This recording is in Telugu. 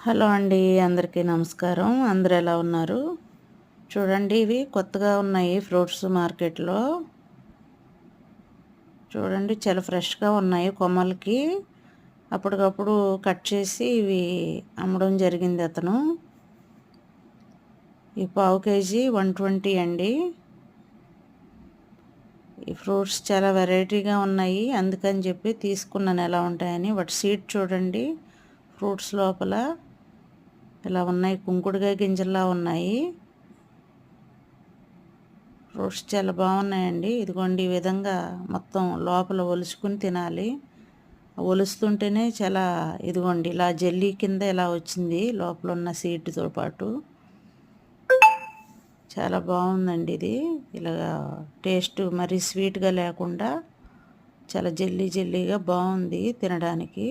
హలో అండి, అందరికీ నమస్కారం. అందరూ ఎలా ఉన్నారు? చూడండి, ఇవి కొత్తగా ఉన్నాయి ఫ్రూట్స్ మార్కెట్లో. చూడండి, చాలా ఫ్రెష్గా ఉన్నాయి. కొమ్మలకి అప్పటికప్పుడు కట్ చేసి ఇవి అమ్మడం జరిగింది అతను. ఈ పావు కేజీ 120 అండి. ఈ ఫ్రూట్స్ చాలా వెరైటీగా ఉన్నాయి, అందుకని చెప్పి తీసుకున్నాను ఎలా ఉంటాయని. వాటి సీడ్ చూడండి, ఫ్రూట్స్ లోపల ఇలా ఉన్నాయి, కుంకుడుకాయ గింజల్లా ఉన్నాయి. ఫ్రూట్స్ చాలా బాగున్నాయండి. ఇదిగోండి, ఈ విధంగా మొత్తం లోపల ఒలుచుకుని తినాలి. ఒలుస్తుంటేనే చాలా ఇదిగోండి ఇలా జెల్లీ కింద ఇలా వచ్చింది లోపల ఉన్న సీడ్తో పాటు. చాలా బాగుందండి ఇది. ఇలాగా టేస్ట్ మరీ స్వీట్గా లేకుండా చాలా జెల్లీ జెల్లీగా బాగుంది తినడానికి.